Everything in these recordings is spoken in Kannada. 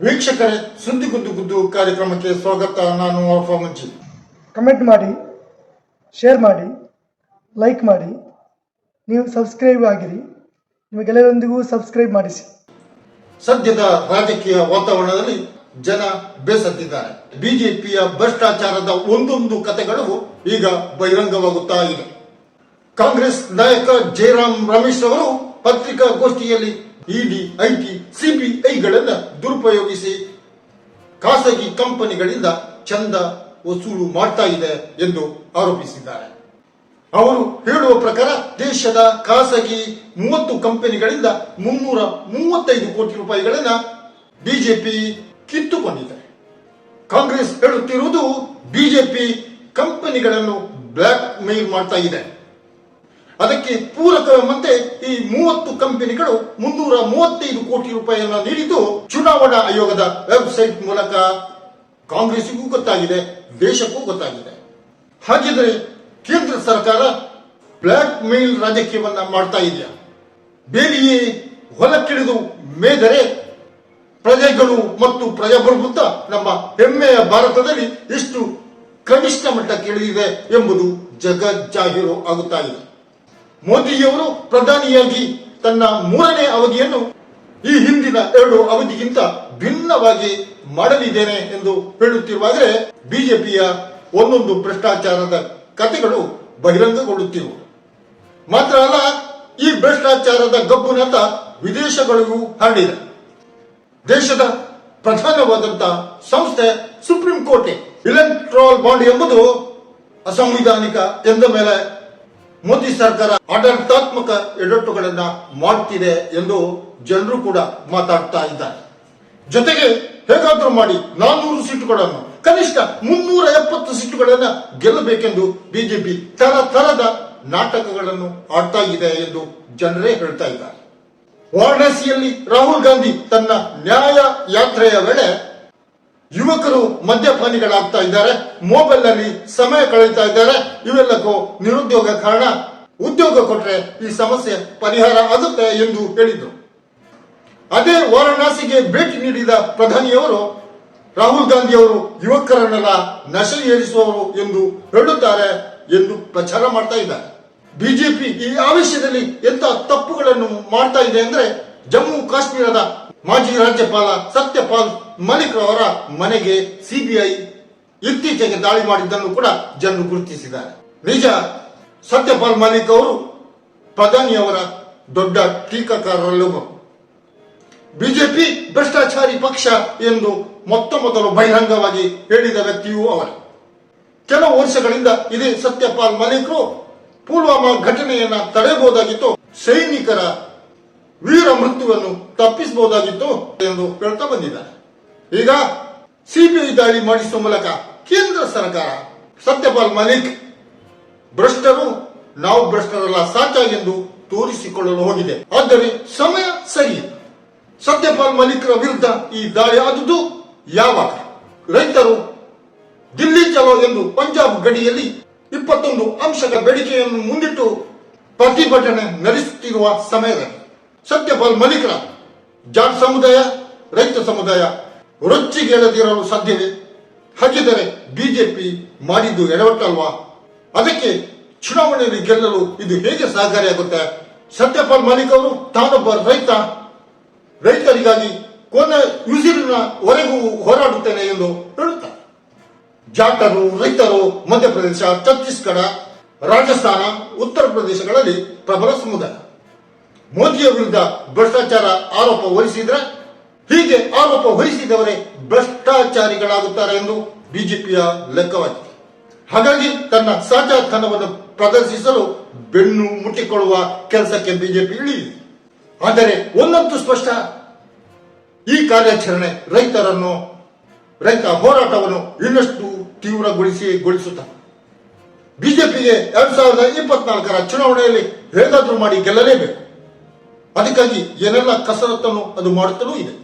ವೀಕ್ಷಕರೇ, ಸುದ್ದಿ ಗುದ್ದು ಕಾರ್ಯಕ್ರಮಕ್ಕೆ ಸ್ವಾಗತ. ನಾನು ಆಲ್ಫಾ ಮಂಜಿ. ಕಮೆಂಟ್ ಮಾಡಿ, ಶೇರ್ ಮಾಡಿ, ಲೈಕ್ ಮಾಡಿ, ನೀವು ಸಬ್ಸ್ಕ್ರೈಬ್ ಆಗಿರಿ. ನಿಮಗೆಲ್ಲರೊಂದಿಗೂ ಸಬ್ಸ್ಕ್ರೈಬ್ ಮಾಡಿಸಿ. ಸದ್ಯದ ರಾಜಕೀಯ ವಾತಾವರಣದಲ್ಲಿ ಜನ ಬೇಸತ್ತಿದ್ದಾರೆ. ಬಿಜೆಪಿಯ ಭ್ರಷ್ಟಾಚಾರದ ಒಂದೊಂದು ಕಥೆಗಳು ಈಗ ಬಹಿರಂಗವಾಗುತ್ತಾ ಇದೆ. ಕಾಂಗ್ರೆಸ್ ನಾಯಕ ಜಯರಾಮ್ ರಮೇಶ್ ಅವರು ಪತ್ರಿಕಾಗೋಷ್ಠಿಯಲ್ಲಿ ಇಡಿ, ಐಟಿ, ಸಿಬಿಐಗಳನ್ನು ದುರುಪಯೋಗಿಸಿ ಖಾಸಗಿ ಕಂಪನಿಗಳಿಂದ ಚಂದ ವಸೂಲು ಮಾಡ್ತಾ ಇದೆ ಎಂದು ಆರೋಪಿಸಿದ್ದಾರೆ. ಅವರು ಹೇಳುವ ಪ್ರಕಾರ ದೇಶದ ಖಾಸಗಿ 30 ಕಂಪನಿಗಳಿಂದ 335 ಕೋಟಿ ರೂಪಾಯಿಗಳನ್ನು ಬಿಜೆಪಿ ಕಿತ್ತುಕೊಂಡಿದೆ. ಕಾಂಗ್ರೆಸ್ ಹೇಳುತ್ತಿರುವುದು ಬಿಜೆಪಿ ಕಂಪನಿಗಳನ್ನು ಬ್ಲಾಕ್ ಮೇಲ್ ಮಾಡ್ತಾ ಇದೆ. ಅದಕ್ಕೆ ಪೂರಕವೆಂಬಂತೆ ಈ 30 ಕಂಪನಿಗಳು 335 ಕೋಟಿ ರೂಪಾಯಿಯನ್ನು ನೀಡಿದ್ದು ಚುನಾವಣಾ ಆಯೋಗದ ವೆಬ್ಸೈಟ್ ಮೂಲಕ ಕಾಂಗ್ರೆಸ್ಗೂ ಗೊತ್ತಾಗಿದೆ, ದೇಶಕ್ಕೂ ಗೊತ್ತಾಗಿದೆ. ಹಾಗಿದ್ರೆ ಕೇಂದ್ರ ಸರ್ಕಾರ ಬ್ಲಾಕ್ ಮೇಲ್ ರಾಜಕೀಯವನ್ನ ಮಾಡ್ತಾ ಇದೆಯಾ? ಬೇಲಿಯೇ ಹೊಲಕ್ಕಿಳಿದು ಮೇದರೆ ಪ್ರಜೆಗಳು ಮತ್ತು ಪ್ರಜಾಪ್ರಭುತ್ವ ನಮ್ಮ ಹೆಮ್ಮೆಯ ಭಾರತದಲ್ಲಿ ಎಷ್ಟು ಕನಿಷ್ಠ ಮಟ್ಟಕ್ಕೆ ಇಳಿದಿದೆ ಎಂಬುದು ಜಗಜ್ಜಾಹೀರು ಆಗುತ್ತಾ ಇದೆ. ಮೋದಿಯವರು ಪ್ರಧಾನಿಯಾಗಿ ತನ್ನ 3ನೇ ಅವಧಿಯನ್ನು ಈ ಹಿಂದಿನ 2 ಅವಧಿಗಿಂತ ಭಿನ್ನವಾಗಿ ಮಾಡಲಿದ್ದೇನೆ ಎಂದು ಹೇಳುತ್ತಿರುವಾಗಲೇ ಬಿಜೆಪಿಯ ಒಂದೊಂದು ಭ್ರಷ್ಟಾಚಾರದ ಕಥೆಗಳು ಬಹಿರಂಗಗೊಳ್ಳುತ್ತಿರುವುದು ಮಾತ್ರ ಅಲ್ಲ, ಈ ಭ್ರಷ್ಟಾಚಾರದ ಗಬ್ಬುನಾಥ ವಿದೇಶಗಳಿಗೂ ಹರಡಿದೆ. ದೇಶದ ಪ್ರಧಾನವಾದಂತಹ ಸಂಸ್ಥೆ ಸುಪ್ರೀಂ ಕೋರ್ಟ್ ಇಲೆಕ್ಟ್ರಲ್ ಬಾಂಡ್ ಎಂಬುದು ಅಸಂವಿಧಾನಿಕ ಎಂದ ಮೇಲೆ ಮೋದಿ ಸರ್ಕಾರ ಆಡಳಿತಾತ್ಮಕ ಎಡವಟ್ಟುಗಳನ್ನ ಮಾಡುತ್ತಿದೆ ಎಂದು ಜನರು ಕೂಡ ಮಾತಾಡ್ತಾ ಇದ್ದಾರೆ. ಜೊತೆಗೆ ಹೇಗಾದ್ರೂ ಮಾಡಿ 400 ಸೀಟುಗಳನ್ನು, ಕನಿಷ್ಠ 370 ಸೀಟುಗಳನ್ನು ಗೆಲ್ಲಬೇಕೆಂದು ಬಿಜೆಪಿ ತರದ ನಾಟಕಗಳನ್ನು ಆಡ್ತಾ ಇದೆ ಎಂದು ಜನರೇ ಹೇಳ್ತಾ ಇದ್ದಾರೆ. ವಾರಣಾಸಿಯಲ್ಲಿ ರಾಹುಲ್ ಗಾಂಧಿ ತನ್ನ ನ್ಯಾಯ ಯಾತ್ರೆಯ ವೇಳೆ ಯುವಕರು ಮದ್ಯಪಾನಿಗಳಾಗ್ತಾ ಇದ್ದಾರೆ, ಮೊಬೈಲ್ ನಲ್ಲಿ ಸಮಯ ಕಳೆಯುತ್ತಾ ಇದ್ದಾರೆ, ಇವೆಲ್ಲಕ್ಕೂ ನಿರುದ್ಯೋಗ ಕಾರಣ, ಉದ್ಯೋಗ ಕೊಟ್ಟರೆ ಈ ಸಮಸ್ಯೆ ಪರಿಹಾರ ಆಗುತ್ತೆ ಎಂದು ಹೇಳಿದರು. ಅದೇ ವಾರಣಾಸಿಗೆ ಭೇಟಿ ನೀಡಿದ ಪ್ರಧಾನಿಯವರು ರಾಹುಲ್ ಗಾಂಧಿ ಅವರು ಯುವಕರನ್ನೆಲ್ಲ ನಶೆ ಏರಿಸುವವರು ಎಂದು ಹೇಳುತ್ತಾರೆ ಎಂದು ಪ್ರಚಾರ ಮಾಡ್ತಾ ಇದ್ದಾರೆ. ಬಿಜೆಪಿ ಈ ಆವೇಶದಲ್ಲಿ ಎಂತ ತಪ್ಪುಗಳನ್ನು ಮಾಡ್ತಾ ಇದೆ ಅಂದ್ರೆ, ಜಮ್ಮು ಕಾಶ್ಮೀರದ ಮಾಜಿ ರಾಜ್ಯಪಾಲ ಸತ್ಯಪಾಲ್ ಮಲಿಕ್ ಅವರ ಮನೆಗೆ ಸಿಬಿಐ ಇತ್ತೀಚೆಗೆ ದಾಳಿ ಮಾಡಿದ್ದನ್ನು ಕೂಡ ಜನರು ಗುರುತಿಸಿದ್ದಾರೆ. ನಿಜ, ಸತ್ಯಪಾಲ್ ಮಲಿಕ್ ಅವರು ಪ್ರಧಾನಿಯವರ ದೊಡ್ಡ ಟೀಕಾಕಾರರಲ್ಲೊಬ್ಬರು. ಬಿಜೆಪಿ ಭ್ರಷ್ಟಾಚಾರಿ ಪಕ್ಷ ಎಂದು ಮೊದಲು ಬಹಿರಂಗವಾಗಿ ಹೇಳಿದ ವ್ಯಕ್ತಿಯೂ ಅವರು. ಕೆಲವು ವರ್ಷಗಳಿಂದ ಇದೇ ಸತ್ಯಪಾಲ್ ಮಲಿಕ್ರು ಪುಲ್ವಾಮಾ ಘಟನೆಯನ್ನ ತಡೆಯಬಹುದಾಗಿತ್ತು, ಸೈನಿಕರ ವೀರ ಮೃತ್ಯುವನ್ನು ತಪ್ಪಿಸಬಹುದಾಗಿತ್ತು ಎಂದು ಹೇಳ್ತಾ ಬಂದಿದ್ದಾರೆ. ಈಗ ಸಿಬಿಐ ದಾಳಿ ಮಾಡಿಸುವ ಮೂಲಕ ಕೇಂದ್ರ ಸರ್ಕಾರ ಸತ್ಯಪಾಲ್ ಮಲಿಕ್ ಭ್ರಷ್ಟರು, ನಾವು ಭ್ರಷ್ಟರಲ್ಲ ಸಾಚ ಎಂದು ತೋರಿಸಿಕೊಳ್ಳಲು ಹೋಗಿದೆ. ಆದರೆ ಸಮಯ ಸರಿ. ಸತ್ಯಪಾಲ್ ಮಲಿಕ್ರ ವಿರುದ್ಧ ಈ ದಾಳಿ ಆದುದು ಯಾವಾಗ? ರೈತರು ದಿಲ್ಲಿ ಚಲೋ ಎಂದು ಪಂಜಾಬ್ ಗಡಿಯಲ್ಲಿ 21 ಅಂಶಗಳ ಬೇಡಿಕೆಯನ್ನು ಮುಂದಿಟ್ಟು ಪ್ರತಿಭಟನೆ ನಡೆಸುತ್ತಿರುವ ಸಮಯದಲ್ಲಿ ಸತ್ಯಪಾಲ್ ಮಲಿಕ್ರ ಜಾಟ್ ಸಮುದಾಯ, ರೈತ ಸಮುದಾಯ ರೊಚ್ಚಿಗೇಳದಿರಲು ಸಾಧ್ಯವೇ? ಹಾಗಿದ್ದರೆ ಬಿಜೆಪಿ ಮಾಡಿದ್ದು ಎಡವಟ್ಟಲ್ವಾ? ಅದಕ್ಕೆ ಚುನಾವಣೆಯಲ್ಲಿ ಗೆಲ್ಲಲು ಇದು ಹೇಗೆ ಸಹಕಾರಿಯಾಗುತ್ತೆ? ಸತ್ಯಪಾಲ್ ಮಲಿಕ್ ಅವರು ತಾನೊಬ್ಬ ರೈತರಿಗಾಗಿ ಕೊನೆ ಉಸಿರಿನವರೆಗೂ ಹೋರಾಡುತ್ತೇನೆ ಎಂದು ಹೇಳುತ್ತಾರೆ. ಜಾಟರು, ರೈತರು ಮಧ್ಯಪ್ರದೇಶ, ಛತ್ತೀಸ್ಗಢ, ರಾಜಸ್ಥಾನ, ಉತ್ತರ ಪ್ರದೇಶಗಳಲ್ಲಿ ಪ್ರಬಲ ಸಮುದಾಯ. ಮೋದಿಯ ವಿರುದ್ಧ ಭ್ರಷ್ಟಾಚಾರ ಆರೋಪ ಹೊರಿಸಿದ್ರೆ ಹೀಗೆ ಆರೋಪ ಹೊರಿಸಿದವರೇ ಭ್ರಷ್ಟಾಚಾರಿಗಳಾಗುತ್ತಾರೆ ಎಂದು ಬಿಜೆಪಿಯ ಲೆಕ್ಕವಾಗಿದೆ. ಹಾಗಾಗಿ ತನ್ನ ಸಾಚಾತನವನ್ನು ಪ್ರದರ್ಶಿಸಲು ಬೆನ್ನು ಮುಟ್ಟಿಕೊಳ್ಳುವ ಕೆಲಸಕ್ಕೆ ಬಿಜೆಪಿ ಇಳಿದಿದೆ. ಆದರೆ ಒಂದಂತೂ ಸ್ಪಷ್ಟ, ಈ ಕಾರ್ಯಾಚರಣೆ ರೈತ ಹೋರಾಟವನ್ನು ಇನ್ನಷ್ಟು ತೀವ್ರಗೊಳಿಸುತ್ತದೆ. ಬಿಜೆಪಿಗೆ 2024ರ ಚುನಾವಣೆಯಲ್ಲಿ ಹೇಗಾದ್ರೂ ಮಾಡಿ ಗೆಲ್ಲಲೇಬೇಕು. ಅದಕ್ಕಾಗಿ ಏನೆಲ್ಲ ಕಸರತ್ತನ್ನು ಅದು ಮಾಡುತ್ತಲೂ ಇದೆ.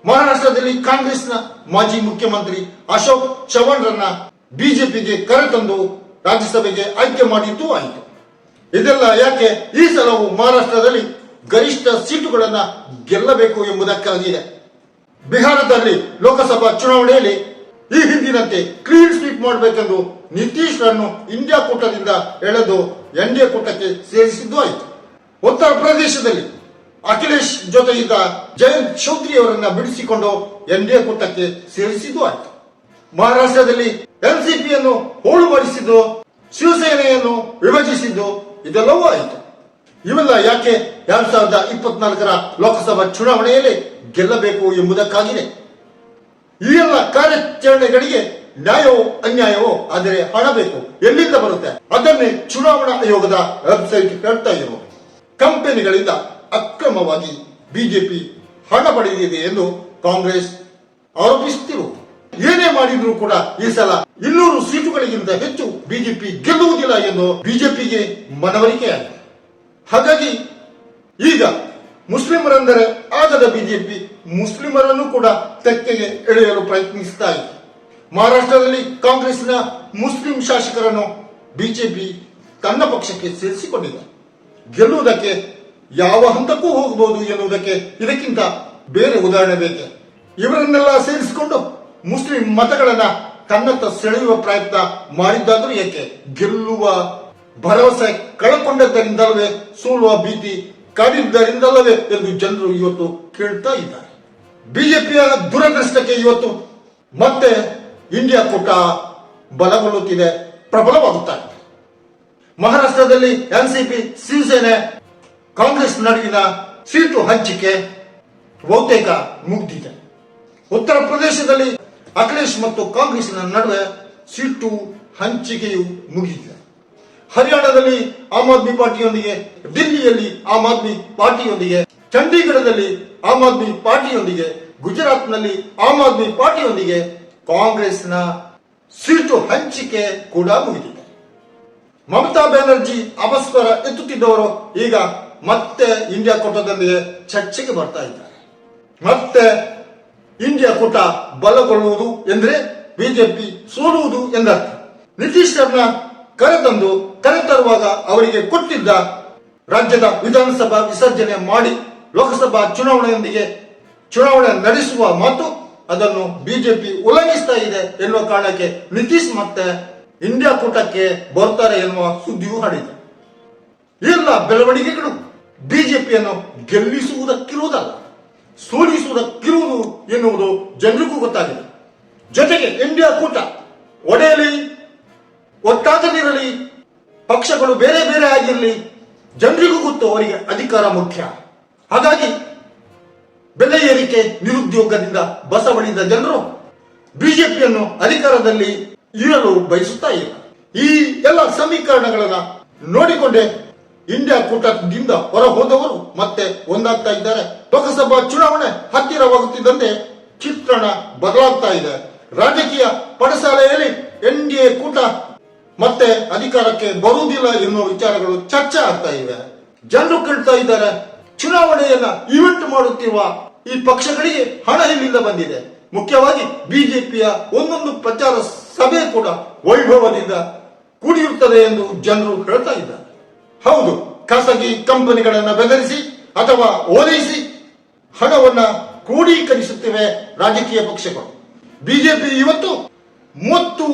ಮಹಾರಾಷ್ಟ್ರದಲ್ಲಿ ಕಾಂಗ್ರೆಸ್ನ ಮಾಜಿ ಮುಖ್ಯಮಂತ್ರಿ ಅಶೋಕ್ ಚವಾಣ್ರನ್ನ ಬಿಜೆಪಿಗೆ ಕರೆತಂದು ರಾಜ್ಯಸಭೆಗೆ ಆಯ್ಕೆ ಮಾಡಿದ್ದೂ ಆಯಿತು. ಇದೆಲ್ಲ ಯಾಕೆ? ಈ ಸಲವು ಮಹಾರಾಷ್ಟ್ರದಲ್ಲಿ ಗರಿಷ್ಠ ಸೀಟುಗಳನ್ನು ಗೆಲ್ಲಬೇಕು ಎಂಬುದಕ್ಕಾಗಿದೆ. ಬಿಹಾರದಲ್ಲಿ ಲೋಕಸಭಾ ಚುನಾವಣೆಯಲ್ಲಿ ಈ ಹಿಂದಿನಂತೆ ಕ್ಲೀನ್ ಸ್ವೀಪ್ ಮಾಡಬೇಕೆಂದು ನಿತೀಶ್ ರನ್ನು ಇಂಡಿಯಾ ಕೂಟದಿಂದ ಎಳೆದು ಎನ್ಡಿಎ ಕೂಟಕ್ಕೆ ಸೇರಿಸಿದ್ದು ಆಯಿತು. ಉತ್ತರ ಪ್ರದೇಶದಲ್ಲಿ ಅಖಿಲೇಶ್ ಜೊತೆ ಇದ್ದ ಜಯಂತ್ ಚೌಧರಿ ಅವರನ್ನ ಬಿಡಿಸಿಕೊಂಡು ಎನ್ಡಿಎ ಕೂಟಕ್ಕೆ ಸೇರಿಸಿದ್ದು ಆಯಿತು. ಮಹಾರಾಷ್ಟ್ರದಲ್ಲಿ ಎನ್ಸಿಪಿಯನ್ನು ಹೋಳು ಮಾಡಿಸಿದ್ದು, ಶಿವಸೇನೆಯನ್ನು ವಿಭಜಿಸಿದ್ದು ಇದೆಲ್ಲವೂ ಆಯಿತು. ಇವೆಲ್ಲ ಯಾಕೆ 2024ರ ಲೋಕಸಭಾ ಚುನಾವಣೆಯಲ್ಲಿ ಗೆಲ್ಲಬೇಕು ಎಂಬುದಕ್ಕಾಗಿದೆ. ಈ ಎಲ್ಲ ಕಾರ್ಯಾಚರಣೆಗಳಿಗೆ ನ್ಯಾಯವೋ ಅನ್ಯಾಯವೋ ಆದರೆ ಹಣ ಬೇಕು. ಎಲ್ಲಿಂದ ಬರುತ್ತೆ? ಅದನ್ನೇ ಚುನಾವಣಾ ಆಯೋಗದ ವೆಬ್ಸೈಟ್ ಹೇಳ್ತಾ ಇರುವ ಕಂಪನಿಗಳಿಂದ ಅಕ್ರಮವಾಗಿ ಬಿಜೆಪಿ ಹಣ ಪಡೆದಿದೆ ಎಂದು ಕಾಂಗ್ರೆಸ್ ಆರೋಪಿಸುತ್ತಿರುವುದು. ಏನೇ ಮಾಡಿದ್ರೂ ಕೂಡ ಈ ಸಲ 200 ಸೀಟುಗಳಿಗಿಂತ ಹೆಚ್ಚು ಬಿಜೆಪಿ ಗೆಲ್ಲುವುದಿಲ್ಲ ಎಂದು ಬಿಜೆಪಿಗೆ ಮನವರಿಕೆಯಾಗಿದೆ. ಹಾಗಾಗಿ ಈಗ ಮುಸ್ಲಿಮರೆಂದರೆ ಆಗದ ಬಿಜೆಪಿ ಮುಸ್ಲಿಮರನ್ನು ಕೂಡ ತೆಕ್ಕೆಗೆ ಎಳೆಯಲು ಪ್ರಯತ್ನಿಸುತ್ತಾ ಇದೆ. ಮಹಾರಾಷ್ಟ್ರದಲ್ಲಿ ಕಾಂಗ್ರೆಸ್ನ ಮುಸ್ಲಿಂ ಶಾಸಕರನ್ನು ಬಿಜೆಪಿ ತನ್ನ ಪಕ್ಷಕ್ಕೆ ಸೇರಿಸಿಕೊಂಡಿದೆ. ಗೆಲ್ಲುವುದಕ್ಕೆ ಯಾವ ಹಂತಕ್ಕೂ ಹೋಗಬಹುದು ಎನ್ನುವುದಕ್ಕೆ ಇದಕ್ಕಿಂತ ಬೇರೆ ಉದಾಹರಣೆ ಬೇಕೆ? ಇವರನ್ನೆಲ್ಲ ಸೇರಿಸಿಕೊಂಡು ಮುಸ್ಲಿಂ ಮತಗಳನ್ನ ತನ್ನತ್ತ ಸೆಳೆಯುವ ಪ್ರಯತ್ನ ಮಾಡಿದ್ದಾದರೂ ಏಕೆ? ಗೆಲ್ಲುವ ಭರವಸೆ ಕಳಕೊಂಡದ್ದರಿಂದಲವೇ, ಸೋಲುವ ಭೀತಿ ಕಾಡಿದ್ದರಿಂದಲ್ಲವೇ ಎಂದು ಜನರು ಇವತ್ತು ಕೇಳ್ತಾ ಇದ್ದಾರೆ. ಬಿಜೆಪಿಯ ದುರದೃಷ್ಟಕ್ಕೆ ಇವತ್ತು ಮತ್ತೆ ಇಂಡಿಯಾ ಕೂಟ ಬಲಗೊಳ್ಳುತ್ತಿದೆ, ಪ್ರಬಲವಾಗುತ್ತಾ ಇದೆ. ಮಹಾರಾಷ್ಟ್ರದಲ್ಲಿ ಎನ್ಸಿಪಿ, ಶಿವಸೇನೆ, ಕಾಂಗ್ರೆಸ್ ನಡುವಿನ ಸೀಟು ಹಂಚಿಕೆ ಬಹುತೇಕ ಮುಗಿದಿದೆ. ಉತ್ತರ ಪ್ರದೇಶದಲ್ಲಿ ಅಖಿಲೇಶ್ ಮತ್ತು ಕಾಂಗ್ರೆಸ್ನ ನಡುವೆ ಸೀಟು ಹಂಚಿಕೆಯು ಮುಗಿದಿದೆ. ಹರಿಯಾಣದಲ್ಲಿ ಆಮ್ ಆದ್ಮಿ ಪಾರ್ಟಿಯೊಂದಿಗೆ, ದಿಲ್ಲಿಯಲ್ಲಿ ಆಮ್ ಆದ್ಮಿ ಪಾರ್ಟಿಯೊಂದಿಗೆ, ಚಂಡೀಗಢದಲ್ಲಿ ಆಮ್ ಆದ್ಮಿ ಪಾರ್ಟಿಯೊಂದಿಗೆ, ಗುಜರಾತ್ನಲ್ಲಿ ಆಮ್ ಆದ್ಮಿ ಪಾರ್ಟಿಯೊಂದಿಗೆ ಕಾಂಗ್ರೆಸ್ನ ಸೀಟು ಹಂಚಿಕೆ ಕೂಡ ಮುಗಿದಿದೆ. ಮಮತಾ ಬ್ಯಾನರ್ಜಿ ಅಪಸ್ವರ ಎತ್ತುತ್ತಿದ್ದವರು ಈಗ ಮತ್ತೆ ಇಂಡಿಯಾ ಕೂಟದೊಂದಿಗೆ ಚರ್ಚೆಗೆ ಬರ್ತಾ ಇದ್ದಾರೆ. ಮತ್ತೆ ಇಂಡಿಯಾ ಕೂಟ ಬಲಗೊಳ್ಳುವುದು ಎಂದ್ರೆ ಬಿಜೆಪಿ ಸೋಲುವುದು ಎಂದರ್ಥ. ನಿತೀಶ್ ರನ್ನ ಕರೆತರುವಾಗ ಅವರಿಗೆ ಕೊಟ್ಟಿದ್ದ ರಾಜ್ಯದ ವಿಧಾನಸಭಾ ವಿಸರ್ಜನೆ ಮಾಡಿ ಲೋಕಸಭಾ ಚುನಾವಣೆ ನಡೆಸುವ ಮಾತು, ಅದನ್ನು ಬಿಜೆಪಿ ಉಲ್ಲಂಘಿಸ್ತಾ ಇದೆ ಎನ್ನುವ ಕಾರಣಕ್ಕೆ ನಿತೀಶ್ ಮತ್ತೆ ಇಂಡಿಯಾ ಕೂಟಕ್ಕೆ ಬರ್ತಾರೆ ಎನ್ನುವ ಸುದ್ದಿಯೂ ಹರಡಿದೆ. ಎಲ್ಲ ಬೆಳವಣಿಗೆಗಳು ಬಿಜೆಪಿಯನ್ನು ಗೆಲ್ಲಿಸುವುದಕ್ಕಿರುವುದಲ್ಲ, ಸೋಲಿಸುವುದಕ್ಕಿರುವುದು ಎನ್ನುವುದು ಜನರಿಗೂ ಗೊತ್ತಾಗಿದೆ. ಜೊತೆಗೆ ಇಂಡಿಯಾ ಕೂಟ ಒಡೆಯಲಿ, ಒಟ್ಟಾಗದಿರಲಿ, ಪಕ್ಷಗಳು ಬೇರೆ ಬೇರೆ ಆಗಿರಲಿ, ಜನರಿಗೂ ಗೊತ್ತು ಅವರಿಗೆ ಅಧಿಕಾರ ಮುಖ್ಯ. ಹಾಗಾಗಿ ಬೆಲೆ ಏರಿಕೆ, ನಿರುದ್ಯೋಗದಿಂದ ಬಸವಳಿದ ಜನರು ಬಿಜೆಪಿಯನ್ನು ಅಧಿಕಾರದಲ್ಲಿ ಇರಲು ಬಯಸುತ್ತಾ ಇಲ್ಲ. ಈ ಎಲ್ಲ ಸಮೀಕರಣಗಳನ್ನ ನೋಡಿಕೊಂಡೇ ಇಂಡಿಯಾ ಕೂಟದಿಂದ ಹೊರ ಹೋದವರು ಮತ್ತೆ ಒಂದಾಗ್ತಾ ಇದ್ದಾರೆ. ಲೋಕಸಭಾ ಚುನಾವಣೆ ಹತ್ತಿರವಾಗುತ್ತಿದ್ದಂತೆ ಚಿತ್ರಣ ಬದಲಾಗ್ತಾ ಇದೆ. ರಾಜಕೀಯ ಪಡಸಾಲೆಯಲ್ಲಿ ಎನ್ಡಿಎ ಕೂಟ ಮತ್ತೆ ಅಧಿಕಾರಕ್ಕೆ ಬರುವುದಿಲ್ಲ ಎನ್ನುವ ವಿಚಾರಗಳು ಚರ್ಚೆ ಆಗ್ತಾ ಇವೆ. ಜನರು ಕೇಳ್ತಾ ಇದ್ದಾರೆ, ಚುನಾವಣೆಯನ್ನ ಈವೆಂಟ್ ಮಾಡುತ್ತಿರುವ ಈ ಪಕ್ಷಗಳಿಗೆ ಹಣ ಎಲ್ಲಿಂದ ಬಂದಿದೆ? ಮುಖ್ಯವಾಗಿ ಬಿಜೆಪಿಯ ಒಂದೊಂದು ಪ್ರಚಾರ ಸಭೆ ಕೂಡ ವೈಭವದಿಂದ ಕೂಡಿರುತ್ತದೆ ಎಂದು ಜನರು ಹೇಳ್ತಾ ಇದ್ದಾರೆ. ಹೌದು, ಖಾಸಗಿ ಕಂಪನಿಗಳನ್ನ ಬೆದರಿಸಿ ಅಥವಾ ಓಲೈಸಿ ಹಣವನ್ನ ಕ್ರೋಢೀಕರಿಸುತ್ತಿವೆ ರಾಜಕೀಯ ಪಕ್ಷಗಳು. ಬಿಜೆಪಿ ಇವತ್ತು 30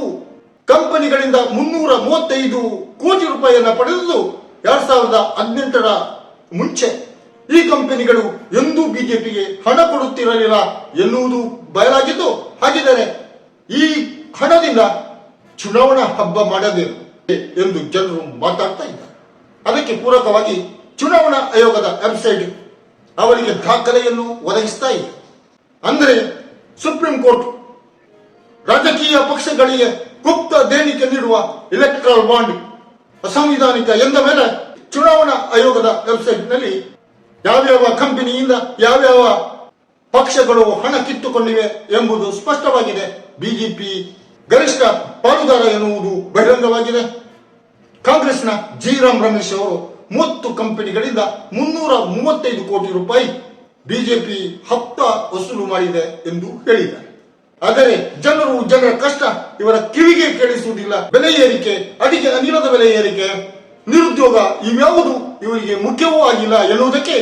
ಕಂಪನಿಗಳಿಂದ 335 ಕೋಟಿ ರೂಪಾಯಿಯನ್ನ ಪಡೆದು 2018ರ ಮುಂಚೆ ಈ ಕಂಪನಿಗಳು ಎಂದೂ ಬಿಜೆಪಿಗೆ ಹಣ ಕೊಡುತ್ತಿರಲಿಲ್ಲ ಎನ್ನುವುದು ಬಯಲಾಗಿದ್ದು, ಹಾಗಿದ್ದರೆ ಈ ಹಣದಿಂದ ಚುನಾವಣಾ ಹಬ್ಬ ಮಾಡಬೇಕು ಎಂದು ಜನರು ಮಾತಾಡ್ತಾ ಇದ್ದಾರೆ. ಅದಕ್ಕೆ ಪೂರಕವಾಗಿ ಚುನಾವಣಾ ಆಯೋಗದ ವೆಬ್ಸೈಟ್ ಅವರಿಗೆ ದಾಖಲೆಯನ್ನು ಒದಗಿಸ್ತಾ ಇದೆ. ಅಂದರೆ ಸುಪ್ರೀಂ ಕೋರ್ಟ್ ರಾಜಕೀಯ ಪಕ್ಷಗಳಿಗೆ ಗುಪ್ತ ದೇಣಿಗೆ ನೀಡುವ ಎಲೆಕ್ಟ್ರಲ್ ಬಾಂಡ್ ಅಸಂವಿಧಾನಿಕ ಎಂದ ಮೇಲೆ ಚುನಾವಣಾ ಆಯೋಗದ ವೆಬ್ಸೈಟ್ ನಲ್ಲಿ ಯಾವ್ಯಾವ ಕಂಪನಿಯಿಂದ ಯಾವ್ಯಾವ ಪಕ್ಷಗಳು ಹಣ ಕಿತ್ತುಕೊಂಡಿವೆ ಎಂಬುದು ಸ್ಪಷ್ಟವಾಗಿದೆ. ಬಿಜೆಪಿ ಗರಿಷ್ಠ ಪಾಲುದಾರ ಎನ್ನುವುದು ಬಹಿರಂಗವಾಗಿದೆ. ಕಾಂಗ್ರೆಸ್ನ ಜಿ.ರಾಮ್ ರಮೇಶ್ ಅವರು 30 ಕಂಪನಿಗಳಿಂದ 335 ಕೋಟಿ ರೂಪಾಯಿ ಬಿಜೆಪಿ ಹಪ್ತ ವಸೂಲು ಮಾಡಿದೆ ಎಂದು ಹೇಳಿದ್ದಾರೆ. ಆದರೆ ಜನರ ಕಷ್ಟ ಇವರ ಕಿವಿಗೆ ಕೇಳಿಸುವುದಿಲ್ಲ. ಬೆಲೆ ಏರಿಕೆ, ಅಡಿಗೆ ಅನಿಲದ ಬೆಲೆ ಏರಿಕೆ, ನಿರುದ್ಯೋಗ ಇವ್ಯಾವುದು ಇವರಿಗೆ ಮುಖ್ಯವೂ ಆಗಿಲ್ಲ ಎನ್ನುವುದಕ್ಕೆ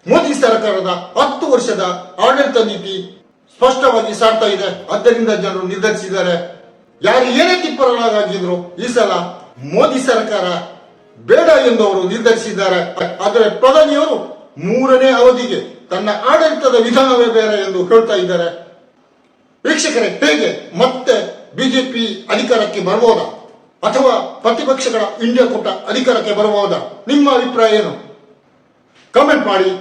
ಮೋದಿ ಸರ್ಕಾರದ 10 ವರ್ಷದ ಆಡಳಿತ ನೀತಿ ಸ್ಪಷ್ಟವಾಗಿ ಸಾರ್ತಾ ಇದೆ. ಆದ್ದರಿಂದ ಜನರು ನಿರ್ಧರಿಸಿದ್ದಾರೆ. ಯಾರು ಏನೇ ತಿಪ್ಪರಲಾಗಿದ್ರು ಈ ಸಲ ಮೋದಿ ಸರ್ಕಾರ ಬೇಡ ಎಂದು ಅವರು ನಿರ್ಧರಿಸಿದ್ದಾರೆ. ಆದರೆ ಪ್ರಧಾನಿಯವರು 3ನೇ ಅವಧಿಗೆ ತನ್ನ ಆಡಳಿತದ ವಿಧಾನವೇ ಬೇರೆ ಎಂದು ಹೇಳ್ತಾ ಇದ್ದಾರೆ. ವೀಕ್ಷಕರೇ, ಹೇಗೆ ಮತ್ತೆ ಬಿಜೆಪಿ ಅಧಿಕಾರಕ್ಕೆ ಬರಬಹುದಾ ಅಥವಾ ಪ್ರತಿಪಕ್ಷಗಳ ಇಂಡಿಯಾ ಕೂಟ ಅಧಿಕಾರಕ್ಕೆ ಬರಬಹುದಾ? ನಿಮ್ಮ ಅಭಿಪ್ರಾಯ ಏನು? ಕಾಮೆಂಟ್ ಮಾಡಿ.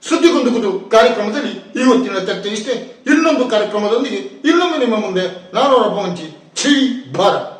ಸುದ್ದಿಗುಂದು ಕಾರ್ಯಕ್ರಮದಲ್ಲಿ ಇವತ್ತಿನ ಚರ್ಚೆ ಇಷ್ಟೇ. ಇನ್ನೊಂದು ಕಾರ್ಯಕ್ರಮದೊಂದಿಗೆ ಇನ್ನೊಮ್ಮೆ ನಿಮ್ಮ ಮುಂದೆ ನಾನು ರಬ್ಬ ಮಂಚಿ. ಛೀ ಭಾರತ್.